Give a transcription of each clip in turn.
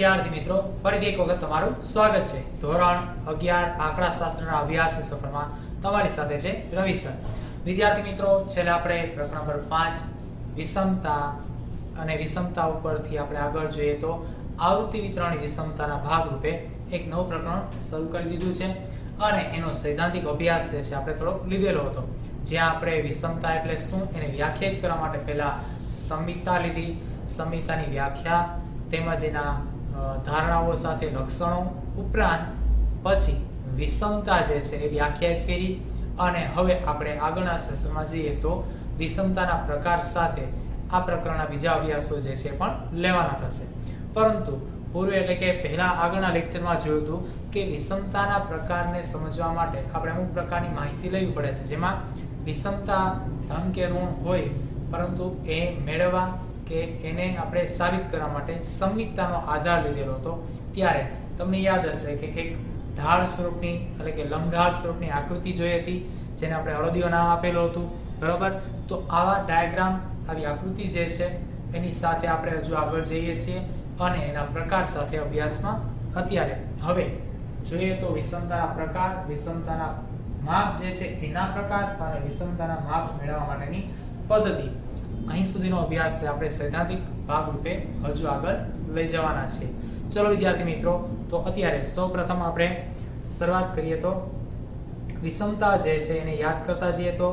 વિદ્યાર્થી મિત્રો, ફરીથી એક વખત તમારું સ્વાગત છે. ધોરણ 11 આંકડાશાસ્ત્રના અભ્યાસની સફરમાં તમારી સાથે છે રવિ સર. વિદ્યાર્થી મિત્રો, છેલ્લે આપણે પ્રકરણ નંબર 5 વિષમતા અને વિષમતા ઉપરથી આપણે આગળ જોઈએ તો આવૃત્તિ વિતરણની વિષમતાના ભાગરૂપે એક નવું પ્રકરણ શરૂ કરી દીધું છે અને એનો સૈદ્ધાંતિક અભ્યાસ જે છે આપણે થોડોક લીધેલો હતો, જ્યાં આપણે વિષમતા એટલે શું એને વ્યાખ્યાયિત કરવા માટે પહેલા સંમિતતા લીધી, સંમિતતાની વ્યાખ્યા તેમજ એના ધારણાઓ સાથે લક્ષણો ઉપરાંત પછી વિષમતા જે છે એ વ્યાખ્યાયિત કરી અને હવે આપણે આગળના સેશનમાં જઈએ તો વિષમતાના પ્રકાર સાથે આ પ્રકરણના બીજા અભ્યાસો જે છે પણ લેવાના થશે. પરંતુ પૂર્વે એટલે કે પહેલા આગળના લેક્ચરમાં જોયું હતું કે વિષમતાના પ્રકારને સમજવા માટે આપણે અમુક પ્રકારની માહિતી લેવી પડે છે, જેમાં વિષમતા ધન કે ઋણ હોય પરંતુ એ મેળવવા કે એને આપણે સાબિત કરવા માટે સંમિતતાનો આધાર લીધેલો હતો. ત્યારે તમને યાદ હશે કે એક ઢાળ સ્વરૂપની એટલે કે લંબઢાળ સ્વરૂપની આકૃતિ જોઈ હતી, જેને આપણે હળદીઓ નામ આપેલું હતું, બરાબર. તો આવા ડાયાગ્રામ, આવી આકૃતિ જે છે એની સાથે આપણે હજુ આગળ જઈએ છીએ અને એના પ્રકાર સાથે અભ્યાસમાં અત્યારે હવે જોઈએ તો વિષમતાના પ્રકાર, વિષમતાના માપ જે છે એના પ્રકાર અને વિષમતાના માપ મેળવવા માટેની પદ્ધતિ. અહીં સુધીનો અભ્યાસ છે આપણે સૈદ્ધાંતિક ભાગરૂપે હજુ આગળ લઈ જવાના છે. ચલો વિદ્યાર્થી મિત્રો, તો અત્યારે સૌપ્રથમ આપણે શરૂઆત કરીએ તો વિષમતા જે છે એને યાદ કરતા જઈએ તો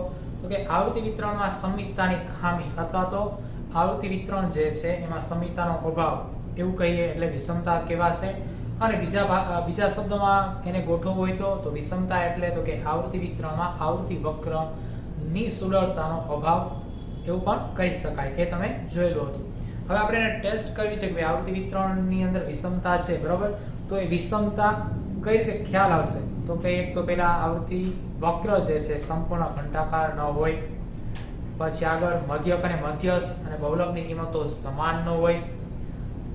કે આવૃત્તિ વિતરણમાં સંમિતતાની ખામી અથવા તો આવૃત્તિ વિતરણ જે છે એમાં સંમિતતાનો અભાવ એવું કહીએ એટલે વિષમતા કહેવાશે. અને બીજા શબ્દોમાં એને ગોઠવવું હોય તો વિષમતા એટલે તો કે આવૃત્તિ વિતરણમાં આવૃત્તિ વક્રની સુલળતાનો અભાવ એવું પણ કહી શકાય. એ તમે જોયેલું હતું. હવે આપણે એને ટેસ્ટ કરવી છે કે આવૃત્તિ વિતરણની અંદર વિષમતા છે, બરાબર. તો એ વિષમતા કઈ રીતે ખ્યાલ આવશે તો કે એક તો પેલા આવૃત્તિ વક્ર જે છે સંપૂર્ણ ઘંટાકાર ન હોય, પછી આગળ મધ્યક અને મધ્યસ્થ અને બહુલકની કિંમતો સમાન ન હોય,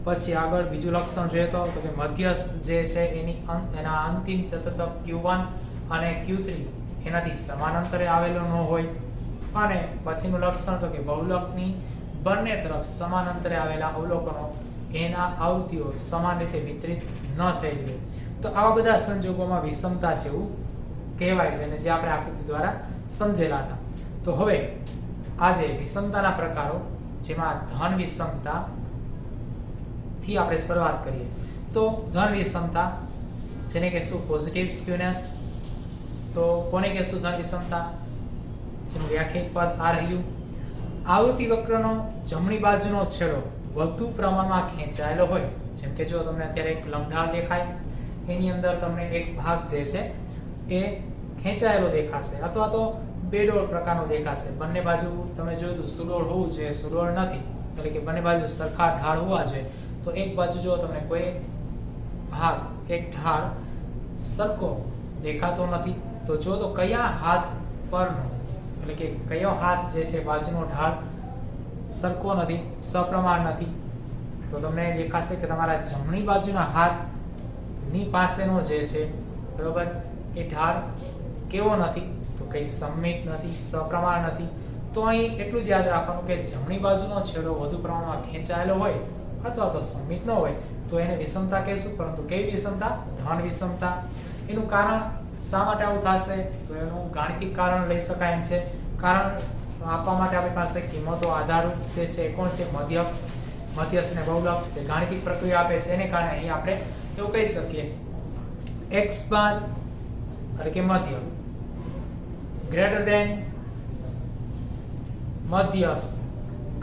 પછી આગળ બીજું લક્ષણ જોઈએ તો કે મધ્યસ્થ જે છે એના અંતિમ ચતુર્થક Q1 અને Q3 એનાથી સમાન અંતરે આવેલો ન હોય, અને પછીનું લક્ષણ તો કે બહુલકની બંને તરફ સમાન અંતરે આવેલા અવલોકનો એના આવૃત્તિઓ સમાન રીતે વિતરિત ન થયેલી હોય. તો આવા બધા સંજોગોમાં વિષમતા જેવું કહેવાય છે અને જે આપણે આકૃતિ દ્વારા સમજેલા હતા. તો હવે આજે વિષમતાના પ્રકારો, જેમાં ધન વિષમતા થી આપણે શરૂઆત કરીએ. તો ધન વિષમતા જેને કહેશું પોઝિટિવ સ્ક્યુનેસ. તો કોને કહેશું ધન વિષમતા? જેનું વ્યાખ્યાયિત પદ આ રહ્યું: આવૃત્તિ વક્રનો જમણી બાજુનો છેડો વધુ પ્રમાણમાં ખેંચાયેલો હોય. જેમ કે જો તમને અત્યારે એક લંબઢાળ દેખાય, એની અંદર તમને એક ભાગ જે છે એ ખેંચાયેલો દેખાશે અથવા તો બેડોળ પ્રકારનો દેખાશે. બંને બાજુ તમે જોયું તો સુડોળ હોવું જોઈએ, સુડોળ નથી, એટલે કે બંને બાજુ સરખા ઢાળ હોવા જોઈએ. તો એક બાજુ જો તમને કોઈ ભાગ, એક ઢાળ સરખો દેખાતો નથી, તો જો તો કયા હાથ પરનો એટલે કે કયો હાથ જે છે બાજુનો ઢાળ સરખો નથી, સપ્રમાણ નથી, તો તમને દેખાશે કે તમારા જમણી બાજુના હાથની પાસેનો જે છે, બરોબર, એ ઢાળ કેવો નથી તો કઈ સંમિત નથી, સપ્રમાણ નથી. તો અહીં એટલું જ યાદ રાખવાનું કે જમણી બાજુનો છેડો વધુ પ્રમાણમાં ખેંચાયેલો હોય અથવા તો સંમિત ન હોય તો એને વિષમતા કહેશું. પરંતુ કેવી વિષમતા? ધન વિષમતા. એનું કારણ શા માટે આવું થશે તો એનું ગાણિતિક કારણ લઈ શકાય એમ છે. કારણ આપવા માટે આપણી પાસે કિંમતો આધારરૂપ જે છે કોણ છે? મધ્યક, મધ્યસ્થ અને બહુલક જે ગાણિતિક પ્રક્રિયા આપે છે એને કારણે અહીં આપણે એવું કહી શકીએ x બાર એટલે કે મધ્યક ગ્રેટર ધેન મધ્યસ્થ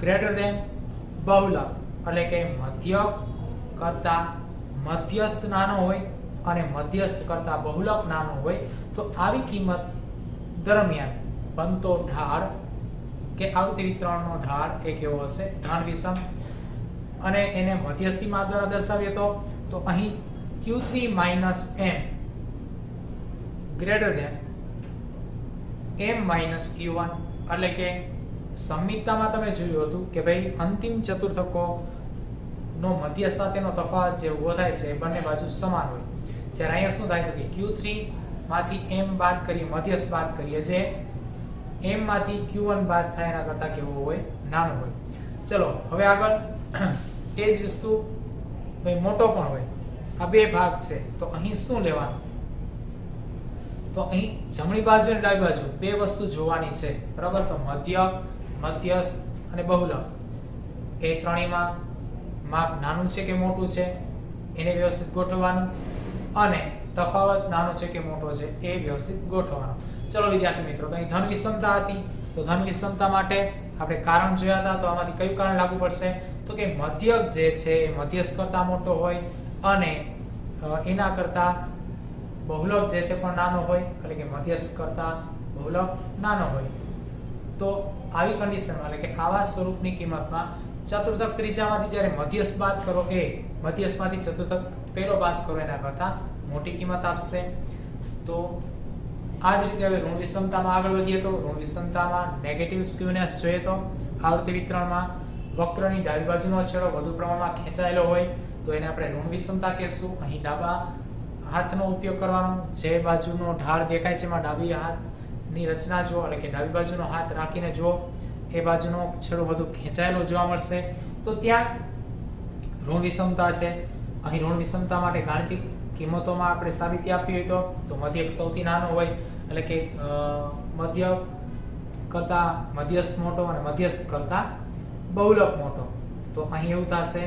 ગ્રેટર ધેન બહુલક, એટલે કે મધ્યક કરતા મધ્યસ્થ નાનો હોય અને મધ્યસ્થ કરતા બહુલક નાનો હોય તો આવી કિંમત દરમિયાન બનતો ઢાળ કે આવૃત્તિ વિતરણનો ઢાળ એ કેવો હશે? ધન વિષમ. અને એને મધ્યસ્થી માપ દ્વારા દર્શાવીએ તો અહીં Q3 - M greater than M - Q1, એટલે કે સંમિતતામાં તમે જોયું હતું કે ભાઈ અંતિમ ચતુર્થકો નો મધ્ય સાથેનો તફાવત જે ઉભો થાય છે બંને બાજુ સમાન હોય. જ્યારે અહીંયા શું થાય તો કે Q3 માંથી M બાદ કરીએ, મધ્યસ્થ બાદ કરીએ, જે M માંથી Q1 બાદ થાય એના કરતા કેવો હોય? નાનો હોય. ચલો હવે આગળ એ જ વસ્તુ ભાઈ મોટો પણ હોય, આ બે ભાગ છે, તો અહીં શું લેવાનું? તો અહીં જમણી બાજુ અને ડાબી બાજુ બે વસ્તુ જોવાની છે, બરાબર. તો મધ્યક, મધ્યસ્થ અને બહુલક એ ત્રણેયમાં માપ નાનું છે કે મોટું છે એને વ્યવસ્થિત ગોઠવવાનું, અને તફાવત નાનો છે કે મોટો છે એ વ્યવસ્થિત ગોઠવવાનો. ચલો વિદ્યાર્થી મિત્રો, તો અહીં ધન વિષમતા હતી. તો ધન વિષમતા માટે આપણે કારણ જોયા હતા. તો આમાંથી કયું કારણ લાગુ પડશે? તો કે મધ્યક જે છે એ મધ્યસ્થ કરતા મોટો હોય અને એના કરતા બહુલક જે છે પણ નાનો હોય, એટલે કે મધ્યસ્થ કરતા બહુલક નાનો હોય. તો આવી કન્ડિશનમાં, એટલે કે આવા સ્વરૂપની કિંમતમાં ચતુર્થક ત્રીજામાંથી જ્યારે મધ્યસ્થ બાદ કરો, એ મધ્યસ્થમાંથી ચતુર્થક પહેલો બાદ કરો એના કરતા મોટી કિંમત આપશે. તો આ જ રીતે હવે ઋણ વિષમતામાં આગળ વધીએ. તો ઋણ વિષમતામાં નેગેટિવ સ્ક્યુનેસ જોઈએ તો આવૃત્તિ વિતરણમાં વક્રની ડાબી બાજુનો છેડો વધુ પ્રમાણમાં ખેંચાયેલો હોય તો એને આપણે ઋણ વિષમતા કહેશું. અહીં ડાબા હાથનો ઉપયોગ કરવાનો, જે બાજુનો ઢાળ દેખાય છે એમાં ડાબી હાથની રચના જુઓ, એટલે કે ડાબી બાજુનો હાથ રાખીને જુઓ, એ બાજુનો છેડો વધુ ખેંચાયેલો જોવા મળશે. તો ત્યાં ઋણ વિષમતા છે. અહીં ઋણ વિષમતા માટે ગાણિતિક કિંમતોમાં આપણે સાબિતી આપી હોય તો મધ્યક સૌથી નાનો હોય, એટલે કે મધ્યક કરતા મધ્યસ્થ મોટો અને મધ્યસ્થ કરતા બહુલક મોટો. તો અહીં એવું થશે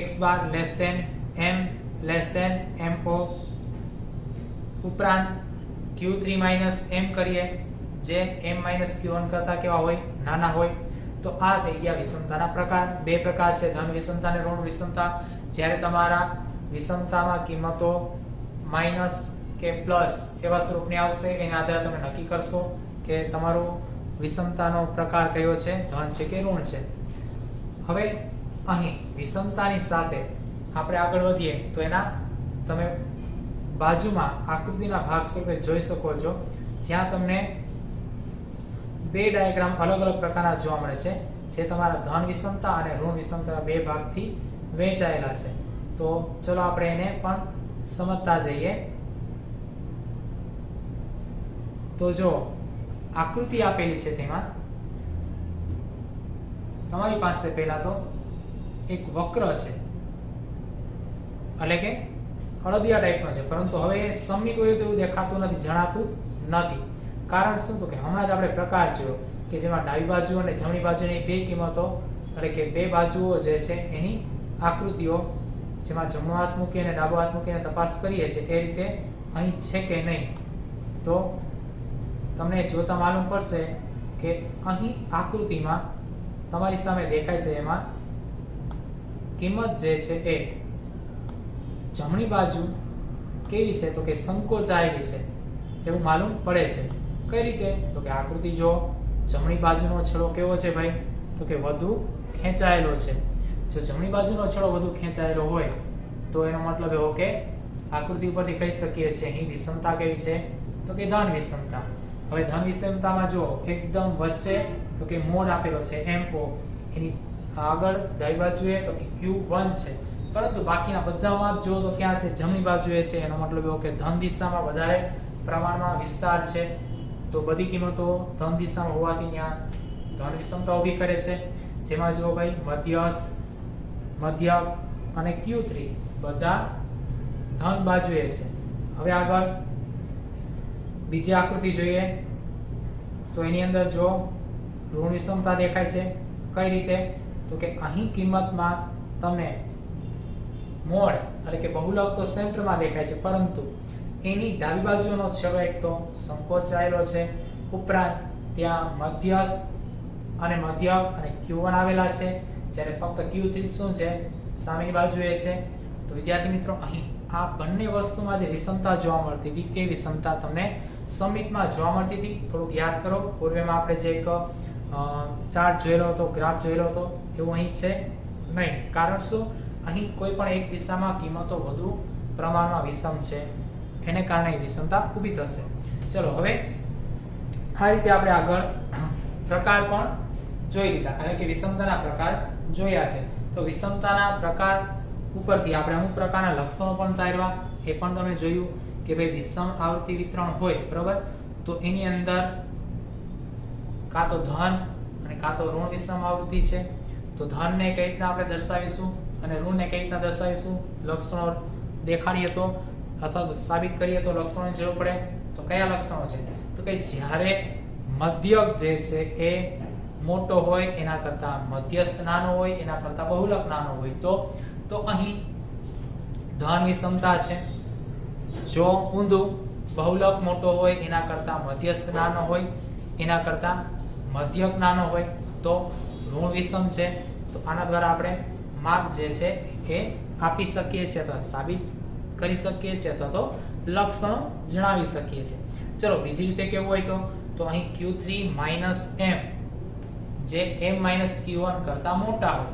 x bar less than m less than mo ઉપરાંત q3 માઇનસ m કરીએ, જે m માઇનસ q1 કરતા કેવા હોય? નાના હોય. તો આ થઈ ગયા વિષમતાના પ્રકાર. બે પ્રકાર છે, ધન વિષમતા અને ઋણ વિષમતા. જ્યારે તમારા વિષમતામાં કિંમતો માઇનસ કે પ્લસ એવા સ્વરૂપની આવશે, એના આધારે તમે નક્કી કરશો કે તમારો વિષમતાનો પ્રકાર કયો છે, ધન છે કે ઋણ છે. હવે અહીં વિષમતાની સાથે આપણે આગળ વધીએ તો એના તમે બાજુમાં આકૃતિના ભાગ સ્વરૂપે જોઈ શકો છો, જ્યાં તમને બે ડાયાગ્રામ અલગ અલગ પ્રકારના જોવા મળે છે, જે તમારા ધન વિષમતા અને ઋણ વિષમતા બે ભાગથી વહેંચાયેલા છે. તો ચલો આપણે એને પણ સમજતા જઈએ. તો જો આકૃતિ આપેલી છે તેમાં તમારી પાસે પહેલા તો એક વક્ર છે, એટલે કે હળદિયા ટાઈપનો છે, પરંતુ હવે સમમિત હોય તો એવું દેખાતું નથી, જણાતું નથી. કારણ શું? તો કે હમણાં જ આપણે પ્રકાર જોયો કે જેમાં ડાબી બાજુ અને જમણી બાજુની બે કિંમતો, એટલે કે બે બાજુઓ જે છે એની આકૃતિઓ, જેમાં જમણો હાથ મૂકી અને ડાબો હાથ મૂકીને તપાસ કરીએ છીએ, એ રીતે અહીં છે કે નહીં. તો તમને જોતા માલુમ પડશે કે અહીં આકૃતિમાં તમારી સામે દેખાય છે, એમાં કિંમત જે છે એ જમણી બાજુ કેવી છે? તો કે સંકોચાયેલી છે એવું માલુમ પડે છે. કઈ રીતે? તો કે આકૃતિ જો જમણી બાજુનો છેડો કેવો છે ભાઈ? તો કે વધુ ખેંચાયેલો છે. જો જમણી બાજુનો છેડો વધુ ખેંચાયેલો હોય તો એનો મતલબ એવો કે આકૃતિ ઉપરથી કહી શકીએ છીએ અહીં વિષમતા કેવી છે? તો કે ધન વિષમતા. હવે ધન વિષમતામાં જો એકદમ વચ્ચે તો કે મોડ આપેલો છે mo, એની આગળ ડાબી બાજુએ તો કે q1 છે, પરંતુ બાકીના બધા માપ જો તો ક્યાં છે? જમણી બાજુએ છે. એનો મતલબ એવો કે ધન દિશામાં વધારે પ્રમાણમાં વિસ્તાર છે. તો બધી કિંમતો ધન દિશામાં હોવાથી ત્યાં ધન વિષમતા ઊભી કરે છે. જેમાં જો ભાઈ મધ્યસ્થ, મધ્યક અને q3 બધા ધન બાજુએ છે. હવે આગળ બીજી આકૃતિ જોઈએ તો એની અંદર જો ઋણ વિષમતા દેખાય છે. કઈ રીતે? તો કે અહીં કિંમતમાં તમને મોડ એટલે કે બહુલક તો સેન્ટરમાં દેખાય છે, પરંતુ એની ડાબી બાજુનો છેડો એક તો સંકોચાયેલો છે, ઉપરાંત ત્યાં મધ્યસ્થ અને મધ્યક અને q1 આવેલા છે, જ્યારે ફક્ત q3 શું છે? સામેની બાજુએ છે. તો વિદ્યાર્થી મિત્રો, અહીં આ બંને વસ્તુમાં જે વિષમતા જોવા મળતી હતી એ વિષમતા તમને સમિતમાં જોવા મળતી હતી. થોડુંક યાદ કરો, પૂર્વેમાં આપણે જે એક ચાર્ટ જોયેલો હતો, ગ્રાફ જોયેલો હતો, એવું અહીં છે નહીં. કારણ શું? અહીં કોઈ પણ એક દિશામાં કિંમતો વધુ પ્રમાણમાં વિષમ છે, એને કારણે વિષમતા ઊભી થશે. ચલો હવે આ રીતે આપણે આગળ પ્રકાર પણ જોઈ લીધા, એટલે કે વિષમતાના પ્રકાર જોયા છે. તો વિષમતાના પ્રકાર ઉપરથી આપણે અમુક પ્રકારના લક્ષણો પણ તારવા, એ પણ તમે જોયું કે ભાઈ વિષમ આવૃત્તિ વિતરણ હોય, બરોબર, તો એની અંદર કાં તો ધન અને કાં તો ઋણ વિષમ આવૃત્તિ છે. તો ધનને કઈ રીતના આપણે દર્શાવીશું અને ઋણને કઈ રીતના દર્શાવીશું, લક્ષણો દેખાડીએ તો અથવા તો સાબિત કરીએ તો લક્ષણોની જરૂર પડે. તો કયા લક્ષણો છે? તો કે જ્યારે મધ્યક જે છે એ મોટો હોય એના કરતા મધ્યસ્થ નાનો હોય એના કરતા બહુલક નાનો હોય તો અહીં ધન વિષમતા છે. જો ઊંધું બહુલક મોટો હોય એના કરતા મધ્યસ્થ નાનો હોય એના કરતા મધ્યક નાનો હોય તો ઋણ વિષમ છે. તો આના દ્વારા આપણે માપ જે છે એ આપી શકીએ છીએ અથવા સાબિત કરી શકીએ છીએ અથવા તો લક્ષણો જણાવી શકીએ છીએ. ચલો બીજી રીતે કેવું હોય તો અહીં Q3 - M જે M - Q1 કરતા મોટા હોય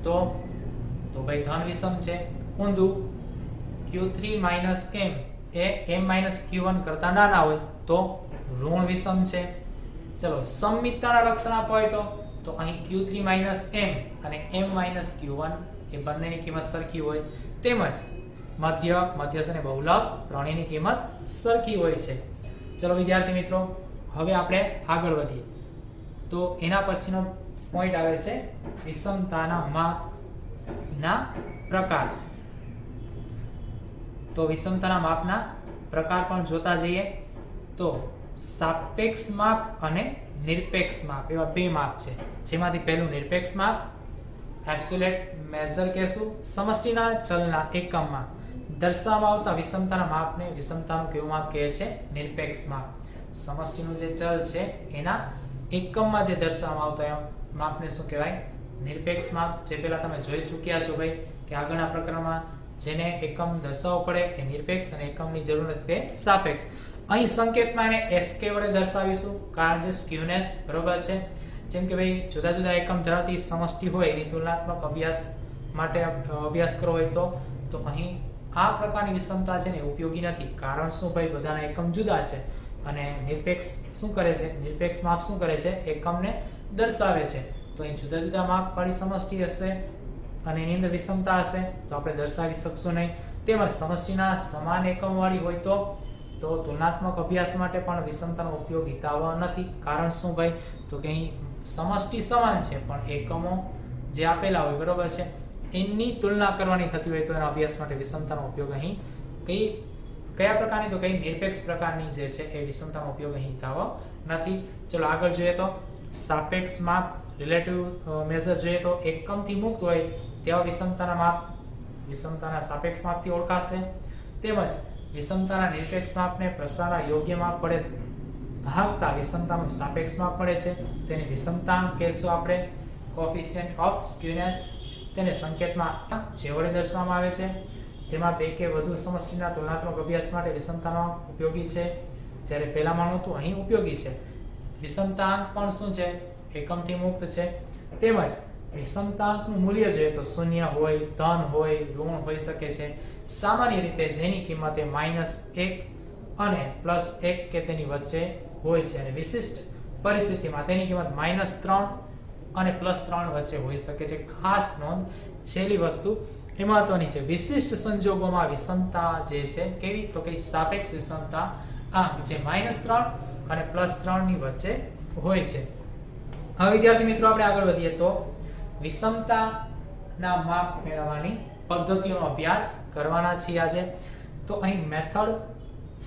તો ભાઈ ધન વિષમ છે. ઊંધું Q3 - M એ M - Q1 કરતા નાના હોય તો ઋણ વિષમ છે. ચલો સમમિતતાના લક્ષણ આપવા હોય તો અહીં Q3 - M અને M - Q1 એ બંનેની કિંમત સરખી હોય. તેમજ મધ્યક, મધ્યસ્થ અને બહુલક ત્રણેયની કિંમત સરખી હોય છે. ચલો વિદ્યાર્થી મિત્રો, હવે આપણે આગળ વધીએ. તો એના પછીનો પોઈન્ટ આવે છે વિષમતાના માપના પ્રકાર. તો વિષમતાના માપના પ્રકાર પણ જોતા જઈએ. તો સાપેક્ષ માપ અને નિરપેક્ષ માપ એવા બે માપ છે, જેમાંથી પહેલું નિરપેક્ષ માપ એબ્સોલ્યુટ મેઝર કહેશું. સમષ્ટિના ચલના એકમમાં દર્શાવવામાં આવતા વિષમતાના માપને વિષમતાનું કેવું માપ કહે છે? નિરપેક્ષ માપ. સમષ્ટિનું જે ચલ છે એના એકમમાં જે દર્શાવવામાં આવતા માપને શું કહેવાય? નિરપેક્ષ માપ. જે પહેલા તમે જોઈ ચૂક્યા છો ભાઈ કે આગળના પ્રકરણમાં જેને એકમ દર્શાવવો પડે એ નિરપેક્ષ અને એકમની જરૂર નથી તે સાપેક્ષ. અહીં સંકેતમાં એને SK વડે દર્શાવીશું કારણ જે સ્ક્યુનેસ બરોબર છે. જેમ કે ભાઈ જુદા જુદા એકમ ધરાવતી સમષ્ટિ હોય એની તુલનાત્મક અભ્યાસ માટે અભ્યાસ કરવો હોય તો અહીં આ પ્રકારની વિષમતા છે ને ઉપયોગી નથી. કારણ શું ભાઈ? બધાના એકમ જુદા છે અને નિરપેક્ષ શું કરે છે? નિરપેક્ષ માપ શું કરે છે? એકમને દર્શાવે છે. તો અહીં જુદા જુદા માપ વાળી સમષ્ટિ હશે અને એની અંદર વિષમતા હશે તો આપણે દર્શાવી શકશું નહીં. તેમજ સમષ્ટિના સમાન એકમ વાળી હોય તો તુલનાત્મક અભ્યાસ માટે પણ વિષમતાનો ઉપયોગ હિતાવહ નથી. કારણ શું ભાઈ? તો કે અહીં સમષ્ટિ સમાન છે પણ એકમો જે આપેલા હોય બરોબર છે એની તુલના કરવાની થતી હોય તો એના અભ્યાસ માટે વિષમતાનો ઉપયોગ અહીં કયા પ્રકારની? તો કઈ નિરપેક્ષ પ્રકારની જે છે એ વિષમતાનો ઉપયોગ અહીં હિતાવહ નથી. ચલો આગળ જોઈએ તો સાપેક્ષ માપ રિલેટિવ મેઝર જોઈએ તો એકમથી મુક્ત હોય તેવા વિષમતાના માપ વિષમતાના સાપેક્ષ માપથી ઓળખાશે. તેમજ વિષમતાના નિરપેક્ષ માપને પ્રસારના યોગ્ય માપ વડે ભાગતા વિષમતાનું સાપેક્ષ માપ મળે છે. તેની વિષમતાંક કહેશું આપણે કોએફિશિયન્ટ ઓફ સ્ક્યુનેસ. તેને સંકેતમાં જે વડે દર્શાવવામાં આવે છે, જેમાં બે કે વધુ સમષ્ટિના તુલનાત્મક અભ્યાસ માટે વિષમતાનો ઉપયોગી છે. જ્યારે પહેલામાં હતું અહીં ઉપયોગી છે. વિષમતાંક પણ શું છે? એકમથી મુક્ત છે. તેમજ વિષમતાંકનું મૂલ્ય જોઈએ તો શૂન્ય હોય, ધન હોય, ઋણ હોઈ શકે છે. સામાન્ય રીતે જેની કિંમત એ -1 અને +1 કે તેની વચ્ચે હોય છે અને વિશિષ્ટ પરિસ્થિતિમાં તેની કિંમત -3 અને +3 વચ્ચે હોઈ શકે છે. ખાસ નોંધ, છેલ્લી વસ્તુ એ મહત્વની છે. વિશિષ્ટ સંજોગોમાં વિષમતા જે છે કેવી? તો કે સાપેક્ષ વિષમતા આંક જે -3 અને +3 ની વચ્ચે હોય છે. હવે વિદ્યાર્થી મિત્રો આપણે આગળ વધીએ તો વિષમતાના માપ મેળવવાની પદ્ધતિઓનો અભ્યાસ કરવાના છીએ આજે. તો અહીં મેથડ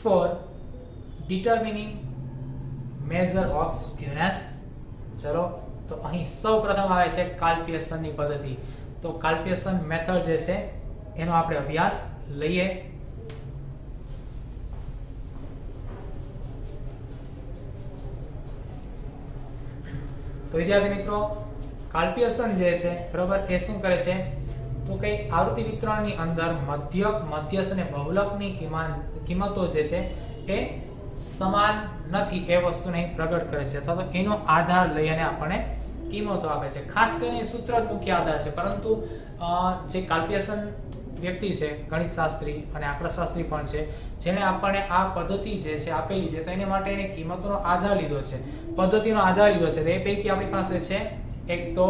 ફોર ડિટર્મિનિંગ મેઝર ઓફ સ્ક્યુનેસ. ચલો તો અહીં સૌપ્રથમ આવે છે કાલ્પીયસનની પદ્ધતિ. તો કાલ્પીયસન મેથડ જે છે એનો આપણે અભ્યાસ લઈએ. તો વિદ્યાર્થી મિત્રો, કાલ્પીયસન જે છે બરોબર એ શું કરે છે? તો કઈ આવૃત્તિ વિતરણની અંદર મધ્યક, મધ્યસ્થ અને બહુલકની કિંમતો જે છે એ સમાન નથી એ વસ્તુને પ્રગટ કરે છે અથવા તો એનો આધાર લઈ અને આપણને કિંમતો આપે છે. ખાસ કરીને સૂત્ર જ મુખ્ય આધાર છે, પરંતુ જે કાલ્પીયસન વ્યક્તિ છે, ગણિતશાસ્ત્રી અને આંકડાશાસ્ત્રી પણ છે, જેને આપણને આ પદ્ધતિ જે છે આપેલી છે તો એને માટે એને કિંમતોનો આધાર લીધો છે, પદ્ધતિનો આધાર લીધો છે. એ પૈકી આપણી પાસે છે એક તો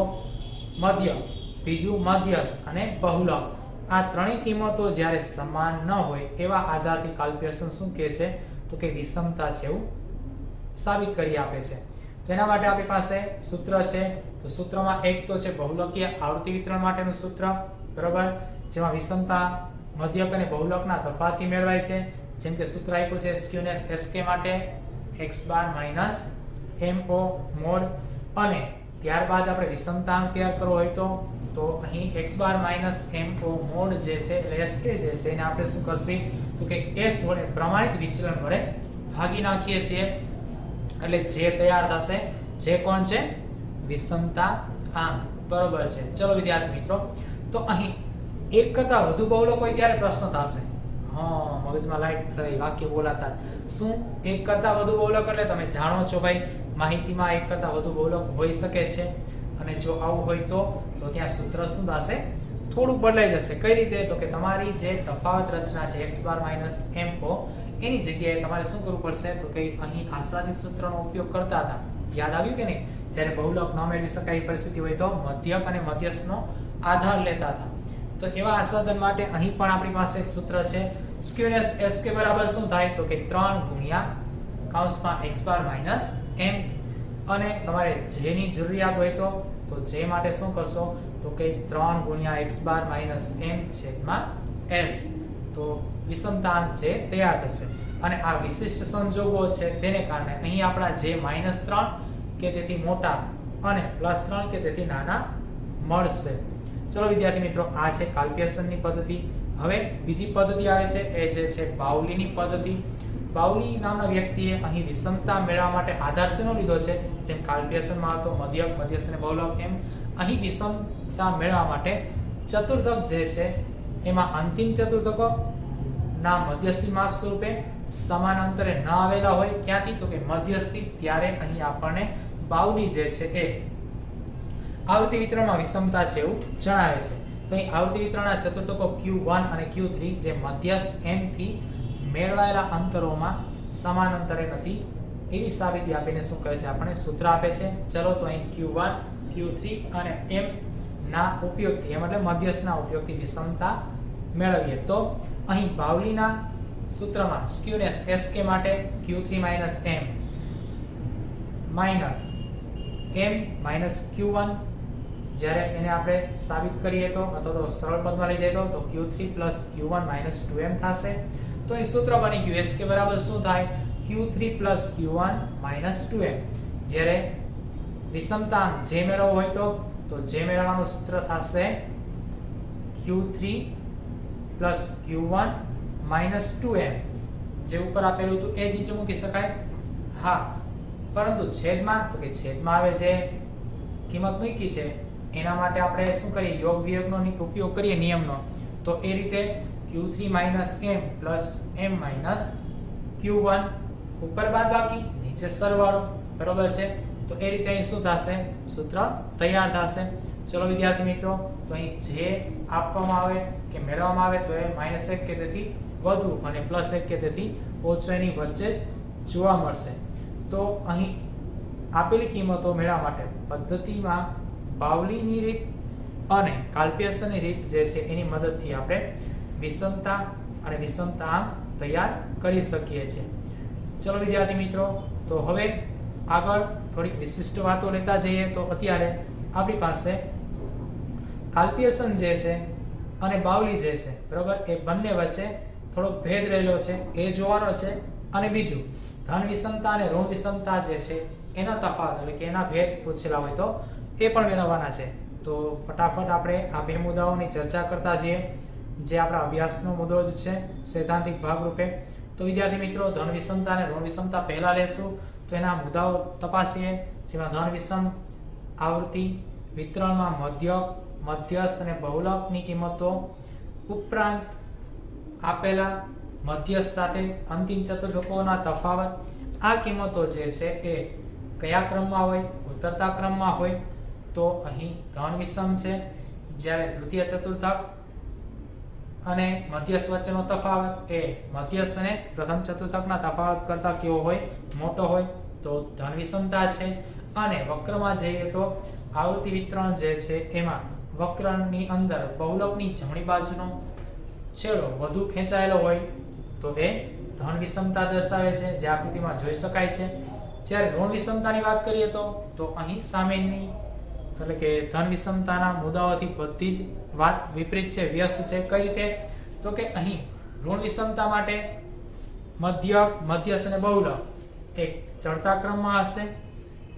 મધ્યક, બીજું મધ્યસ્થ અને બહુલક. આ ત્રણેય કિંમતો જ્યારે સમાન ન હોય એવા આધારથી કાલ્પીયસન શું કહે છે? તો કે વિષમતા છે એવું સાબિત કરી આપે છે. તો એના માટે આપણી પાસે સૂત્ર છે. તો સૂત્રમાં એક તો છે બહુલકીય આવૃત્તિ વિતરણ માટેનું સૂત્ર, બરાબર, જેમાં વિષમતા મધ્યક અને બહુલકના તફાવતથી મેળવાય છે. જેમ કે સૂત્ર આપ્યું છે સ્ક્યુનેસ sk માટે x bar minus mo mode, અને ત્યારબાદ આપણે વિષમતાંક તૈયાર કરવો હોય તો અહીં x bar minus mo mode જે છે એટલે sk જે છે એને આપણે શું કરશી તો કે s વડે પ્રમાણિત વિચલન વડે ભાગી નાખીએ છીએ, એટલે જે તૈયાર થશે, જે કોણ છે વિષમતાંક, બરોબર છે. ચલો વિદ્યાર્થી મિત્રો, તો અહીં એક કરતા વધુ બહુલક હોય ત્યારે પ્રશ્ન થશે. હા, મગજમાં લાઈટ થઈ, વાક્ય બોલાતા. શું એક કરતા વધુ બહુલક એટલે તમે જાણો છો ભાઈ, માહિતીમાં એક કરતા વધુ બહુલક હોઈ શકે છે, અને જો આવું હોય તો ત્યાં સૂત્ર શું થશે, થોડુંક બદલાઈ જશે. કઈ રીતે? તો કે તમારી જે તફાવત રચના છે x બાર માઇનસ mo એની જગ્યાએ તમારે શું કરવું પડશે તો કે અહીં આશ્રિત સૂત્રનો ઉપયોગ કરતા હતા. યાદ આવ્યું કે નહીં? જ્યારે બહુલક ન મેળવી શકાય એવી પરિસ્થિતિ હોય તો મધ્યક અને મધ્યસ્થનો આધાર લેતા હતા. તો એવા આસ્વાદન માટે અહીં પણ આપણી પાસે એક સૂત્ર છે સ્ક્યુનેસ sk બરાબર શું થાય તો કે 3 ગુણ્યા કૌંસમાં x બાર માઇનસ m, અને તમારે j ની જરૂરિયાત હોય તો j માટે શું કરશો તો કે 3 ગુણ્યા x બાર માઇનસ m છેદમાં s. તો વિષમતાંક જે તૈયાર થશે, અને આ વિશિષ્ટ સંજોગો છે તેને કારણે અહીં આપણા જે -3 કે તેથી મોટા અને +3 કે તેથી નાના મળશે. ચલો વિદ્યાર્થી મિત્રો, આ છે કાલ્પ્યસનની પદ્ધતિ. હવે બીજી પદ્ધતિ આવે છે એ જે છે બાઉલીની પદ્ધતિ. બાઉલી નામના વ્યક્તિએ અહીં વિષમતા મેળવવા માટે આધાર શેનો લીધો છે? જેમ કાલ્પ્યસનમાં હતો મધ્યક, મધ્યસ્થ અને બહુલક, એમ અહીં વિષમતા મેળવવા માટે ચતુર્થક જે છે એમાં અંતિમ ચતુર્થકો ના મધ્યસ્થી માપ સ્વરૂપે સમાન અંતરે ન આવેલા હોય. ક્યાંથી? તો કે મધ્યસ્થી. ત્યારે અહીં આપણને બાઉલી જે છે એ આવૃત્તિ વિતરણમાં વિષમતા છે એવું જણાવે છે. તો અહીં આવૃત્તિ વિતરણના ચતુર્થકો Q1 અને Q3 જે મધ્યસ્થ m થી મેળવાયેલા અંતરોમાં સમાન અંતરે નથી એવી સાબિતી આપીને શું કહે છે, આપણને સૂત્ર આપે છે. ચલો તો અહીં Q1, Q3 અને m ના ઉપયોગથી, એમ એટલે મધ્યસ્થના ઉપયોગથી વિષમતા મેળવીએ. તો અહીં બાઉલીના સૂત્રમાં સ્ક્યુનેસ sk માટે Q3 minus m minus m minus Q1, જ્યારે એને આપણે સાબિત કરીએ તો અથવા તો સરળ પદમાં લઈ જાય તો Q3 plus Q1 minus 2m થશે. તો અહીં સૂત્ર બની ગયું sk બરાબર શું થાય Q3 plus Q1 minus 2m. જ્યારે વિષમતાંક જે મેળવવો હોય તો જે મેળવવાનું સૂત્ર થશે Q3 plus Q1 minus 2m. જે ઉપર આપેલું હતું એ નીચે મૂકી શકાય. હા, પરંતુ છેદમાં, તો કે છેદમાં આવે જે કિંમત મૂકી છે એના માટે આપણે શું કરીએ, યોગ વિયોગનો ઉપયોગ કરીએ નિયમનો. તો એ રીતે Q3 minus m plus m minus Q1 ઉપર બાદબાકી, નીચે સરવાળો, બરોબર છે. તો એ રીતે અહીં શું થશે, સૂત્ર તૈયાર થશે. ચલો વિદ્યાર્થી મિત્રો, તો અહીં જે આપવામાં આવે કે મેળવવામાં આવે તો એ -1 કે તેથી વધુ અને +1 કે તેથી ઓછો એની વચ્ચે જ જોવા મળશે. તો અહીં આપેલી કિંમતો મેળવવા માટે પદ્ધતિમાં બાઉલીની રીત અને કાલ્પ્યસનની રીત જે છે એની મદદથી આપણે વિષમતા અને વિષમતાંક તૈયાર કરી શકીએ છીએ. ચલો વિદ્યાર્થી મિત્રો, તો હવે આગળ થોડીક વિશિષ્ટ વાતો લેતા જઈએ. તો અત્યારે આપણી પાસે કાલ્પ્યસન જે છે અને બાઉલી જે છે, બરોબર, એ બંને વચ્ચે થોડોક ભેદ રહેલો છે એ જોવાનો છે. અને બીજું ધન વિષમતા અને ઋણ વિષમતા જે છે એના તફાવત એટલે કે એના ભેદ પૂછેલા હોય તો એ પણ મેળવવાના છે. તો ફટાફટ આપણે આ બે મુદ્દાઓની ચર્ચા કરતા જઈએ, જે આપણા અભ્યાસનો મુદ્દો જ છે સૈદ્ધાંતિક ભાગરૂપે. તો વિદ્યાર્થી મિત્રો, ધન વિષમતા અને ઋણ વિષમતા પહેલા લેશું. તો એના મુદ્દાઓ તપાસીએ, જેમાં ધન વિષમ આવૃત્તિ વિતરણમાં મધ્યક, મધ્યસ્થ અને બહુલકની કિંમતો, ઉપરાંત આપેલા મધ્યસ્થ સાથે અંતિમ ચતુર્થકોના તફાવત. આ કિંમતો જે છે એ કયા ક્રમમાં હોય, ઉતરતા ક્રમમાં હોય. તો અહીં ધન વિષમ છે, જ્યારે તૃતીય ચતુર્થક અને મધ્યસ્થ વચ્ચેનો તફાવત એ મધ્યસ્થ અને પ્રથમ ચતુર્થકના તફાવત કરતા કેવો હોય, મોટો હોય, તો ધન વિષમતા છે. અને વક્રમાં જઈએ તો આવૃત્તિ વિતરણ જે છે એમાં વક્રની અંદર બહુલકની જમણી બાજુનો છેડો વધુ ખેંચાયેલો હોય તો એ ધન વિષમતા દર્શાવે છે, જે આકૃતિમાં જોઈ શકાય છે. જ્યારે ઋણ વિષમતાની વાત કરીએ તો અહીં સામેની એટલે કે ધન વિષમતાના મુદ્દાઓથી બધી જ વાત વિપરીત છે, વ્યસ્ત છે. કઈ રીતે? તો કે અહીં ઋણ વિષમતા માટે મધ્યસ્થ અને બહુલક એક ચડતા ક્રમમાં હશે,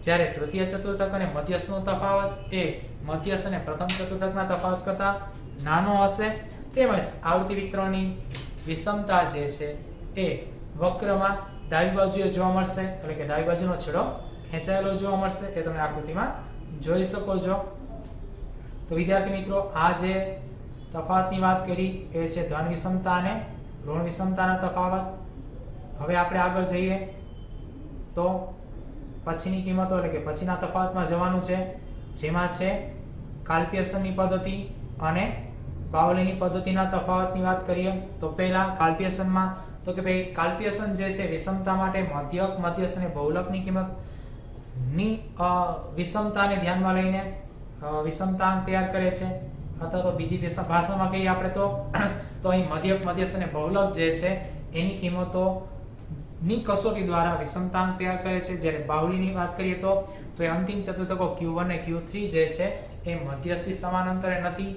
જ્યારે તૃતીય ચતુર્થક અને મધ્યસ્થનો તફાવત એ મધ્યસ્થ અને પ્રથમ ચતુર્થકના તફાવત કરતા નાનો હશે. તેમજ આવૃત્તિ વિતરણની વિષમતા જે છે એ વક્રમાં ડાબી બાજુએ જોવા મળશે, એટલે કે ડાબી બાજુનો છેડો ખેંચાયેલો જોવા મળશે. એ તમે આકૃતિમાં જોઈ શકો છો. તો વિદ્યાર્થી મિત્રો, આ જે તફાવતની વાત કરી એ છે ધન વિષમતા અને ઋણ વિષમતાના તફાવત. હવે આપણે આગળ જઈએ તો પછીની કિંમતો એટલે કે પછીના તફાવતમાં જવાનું છે, જેમાં છે કાલ્પ્યસનની પદ્ધતિ અને બાવલીની પદ્ધતિના તફાવતની વાત કરીએ તો પહેલા કાલ્પ્યસનમાં તો કે ભાઈ કાલ્પ્યસન જે છે વિષમતા માટે મધ્યક, મધ્યસ્થ અને બહુલકની કિંમતની વિષમતાને ધ્યાનમાં લઈને વિષમતાંક તૈયાર કરે છે. અથવા તો બીજી ભાષામાં કહીએ આપણે તો અહીં મધ્યક, મધ્યસ્થ અને બહુલક જે છે એની કિંમતોની કસોટી દ્વારા વિષમતાંક તૈયાર કરે છે. જ્યારે બાહુલીની વાત કરીએ તો એ અંતિમ ચતુર્થકો Q1 અને Q3 જે છે એ મધ્યસ્થથી સમાંતરે નથી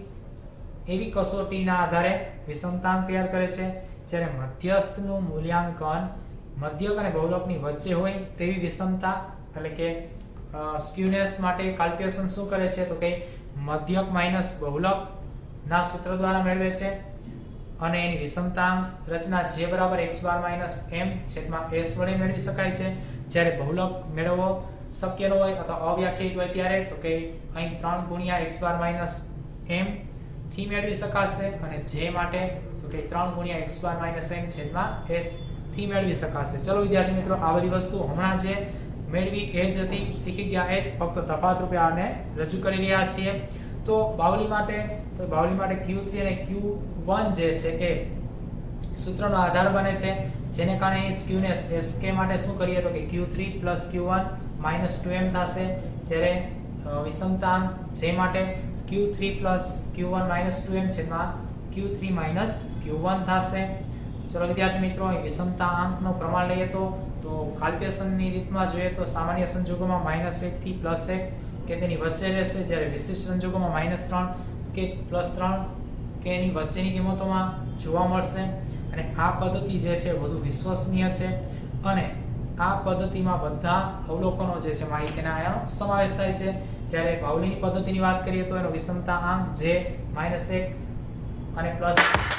એવી કસોટીના આધારે વિષમતાંક તૈયાર કરે છે. જ્યારે મધ્યસ્થનું મૂલ્યાંકન મધ્યક અને બહુલકની વચ્ચે હોય તેવી વિષમતા એટલે કે સ્ક્યુનેસ માટે કાલ્પ્યસન શું કરે છે તો કે મધ્યક માઈનસ બહુલક ના સૂત્ર દ્વારા મેળવે છે અને એની વિષમતાંક રચના j બરાબર x બાર માઈનસ m છેદમાં s વડે મેળવી શકાય છે. જ્યારે બહુલક મેળવવો શક્ય ન હોય અથવા અવ્યાખ્યાયિત હોય ત્યારે તો કે અહીં 3 ગુણ્યા x બાર માઈનસ m થી મેળવી શકાશે અને j માટે તો કે 3 ગુણ્યા x બાર માઈનસ m છેદમાં s થી મેળવી શકાશે. ચલો વિદ્યાર્થી મિત્રો, આ બધી વસ્તુ હમણાં જે મેળવી એ જ હતી, શીખી ગયા એ જ, ફક્ત તફાવત રૂપે આને રજૂ કરી રહ્યા છીએ. તો બાવલી માટે Q3 અને Q1 જે છે એ સૂત્રનો આધાર બને છે, જેને કારણે સ્ક્યુનેસ SK માટે શું કરીએ તો કે Q3 Q1 -2m થશે. જ્યારે વિષમતાંક J માટે Q3 Q1 -2m છેદમાં Q3 Q1 થશે. ચલો વિદ્યાર્થી મિત્રો, અહીં વિષમતાંકનો પ્રમાણ લઈએ તો કાલ્પ્યસનની રીતમાં જોઈએ તો સામાન્ય સંજોગોમાં -1 થી +1 કે તેની વચ્ચે રહેશે, જ્યારે વિશિષ્ટ સંજોગોમાં -3 કે +3 કે એની વચ્ચેની કિંમતોમાં જોવા મળશે. અને આ પદ્ધતિ જે છે વધુ વિશ્વસનીય છે અને આ પદ્ધતિમાં બધા અવલોકનો જે છે માહિતીના આનો સમાવેશ થાય છે. જ્યારે બાવલીની પદ્ધતિની વાત કરીએ તો એનો વિષમતાંક J -1 અને +1